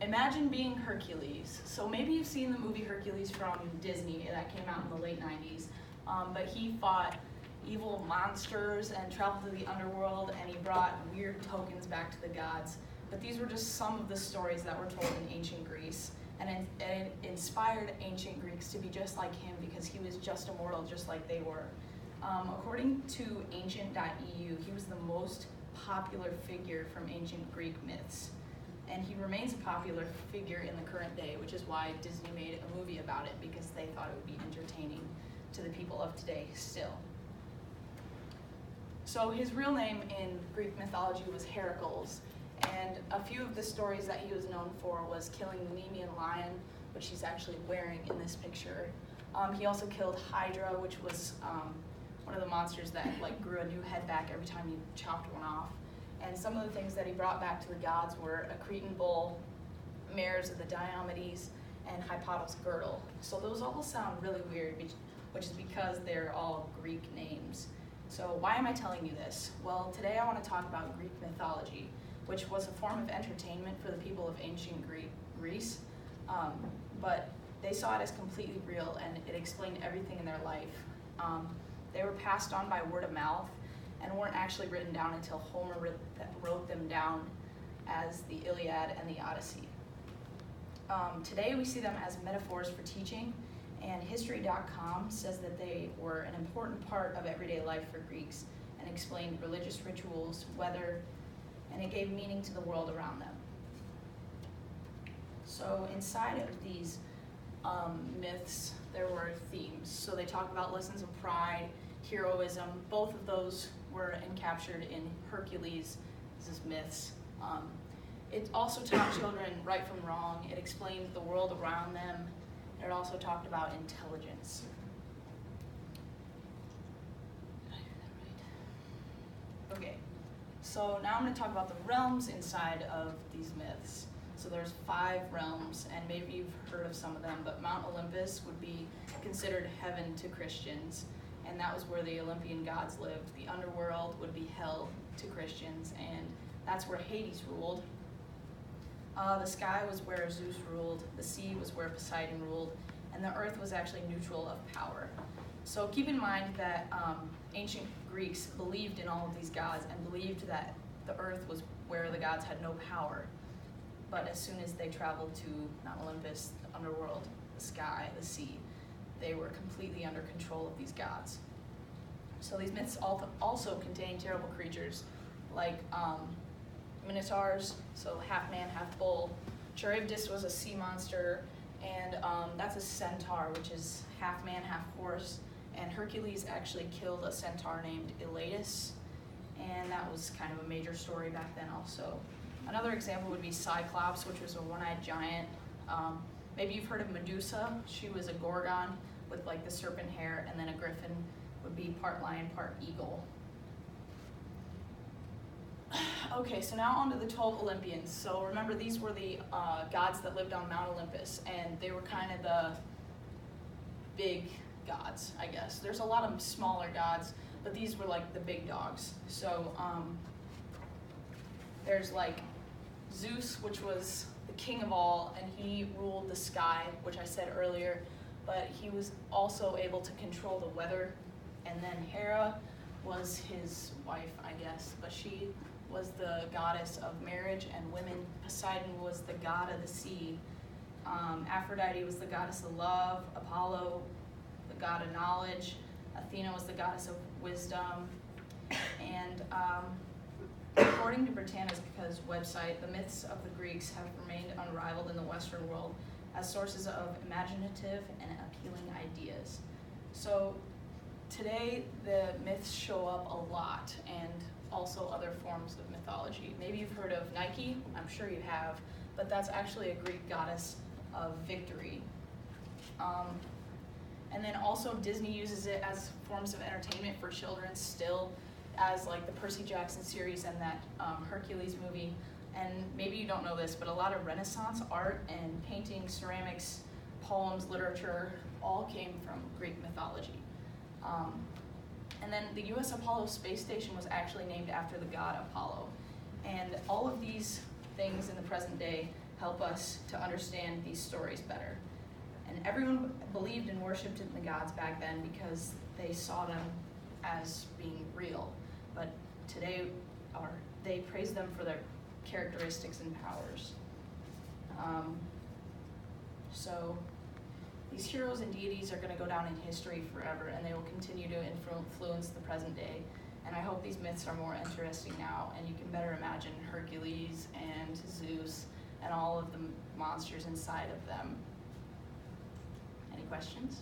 Imagine being Hercules. So maybe you've seen the movie Hercules from Disney that came out in the late 90s, but he fought evil monsters and traveled to the underworld, and he brought weird tokens back to the gods. But these were just some of the stories that were told in ancient Greece, and it inspired ancient Greeks to be just like him because he was just immortal, just like they were. According to ancient.eu, he was the most popular figure from ancient Greek myths. And he remains a popular figure in the current day, which is why Disney made a movie about it, because they thought it would be entertaining to the people of today still. So his real name in Greek mythology was Heracles, and a few of the stories that he was known for was killing the Nemean lion, which he's actually wearing in this picture. He also killed Hydra, which was one of the monsters that grew a new head back every time you chopped one off. And some of the things that he brought back to the gods were a Cretan bull, mares of the Diomedes, and Hypatos girdle. So those all sound really weird, which is because they're all Greek names. So why am I telling you this? Well, today I want to talk about Greek mythology, which was a form of entertainment for the people of ancient Greece, but they saw it as completely real, and it explained everything in their life. They were passed on by word of mouth, and weren't actually written down until Homer wrote them down as the Iliad and the Odyssey. Today we see them as metaphors for teaching, and History.com says that they were an important part of everyday life for Greeks and explained religious rituals, weather, and it gave meaning to the world around them. So inside of these myths, there were themes. So they talk about lessons of pride, heroism. Both of those were encaptured in Hercules' myths. It also taught children right from wrong. It explained the world around them. It also talked about intelligence. Did I hear that right? Okay, so now I'm going to talk about the realms inside of these myths. So there's 5 realms, and maybe you've heard of some of them, but Mount Olympus would be considered heaven to Christians, and that was where the Olympian gods lived. The underworld would be hell to Christians, and that's where Hades ruled. The sky was where Zeus ruled, the sea was where Poseidon ruled, and the earth was actually neutral of power. So keep in mind that ancient Greeks believed in all of these gods and believed that the earth was where the gods had no power. But as soon as they traveled to Mount Olympus, the underworld, the sky, the sea, they were completely under control of these gods. So these myths also contain terrible creatures like minotaurs, so half man, half bull. Charybdis was a sea monster, and that's a centaur, which is half man, half horse. And Hercules actually killed a centaur named Elatus, and that was kind of a major story back then also. Another example would be Cyclops, which was a one-eyed giant. Maybe you've heard of Medusa. She was a gorgon with the serpent hair, and then a griffin would be part lion, part eagle. Okay, so now on to the 12 Olympians. So remember, these were the gods that lived on Mount Olympus, and they were kind of the big gods, I guess. There's a lot of smaller gods, but these were the big dogs. So there's Zeus, which was the king of all, and he ruled the sky, which I said earlier, but he was also able to control the weather. And then Hera was his wife, I guess, but she was the goddess of marriage and women. Poseidon was the god of the sea. Aphrodite was the goddess of love. Apollo, the god of knowledge. Athena was the goddess of wisdom. And according to Britannica's website, the myths of the Greeks have remained unrivaled in the Western world as sources of imaginative and appealing ideas. So today, the myths show up a lot, and also other forms of mythology. Maybe you've heard of Nike, I'm sure you have, but that's actually a Greek goddess of victory. And then also Disney uses it as forms of entertainment for children still, as the Percy Jackson series and that Hercules movie. And maybe you don't know this, but a lot of Renaissance art and painting, ceramics, poems, literature, all came from Greek mythology. And then the US Apollo space station was actually named after the god Apollo. And all of these things in the present day help us to understand these stories better. And everyone believed and worshipped in the gods back then because they saw them as being real. But today, they praise them for their characteristics and powers. So these heroes and deities are going to go down in history forever, and they will continue to influence the present day. And I hope these myths are more interesting now, and you can better imagine Hercules and Zeus and all of the monsters inside of them. Any questions?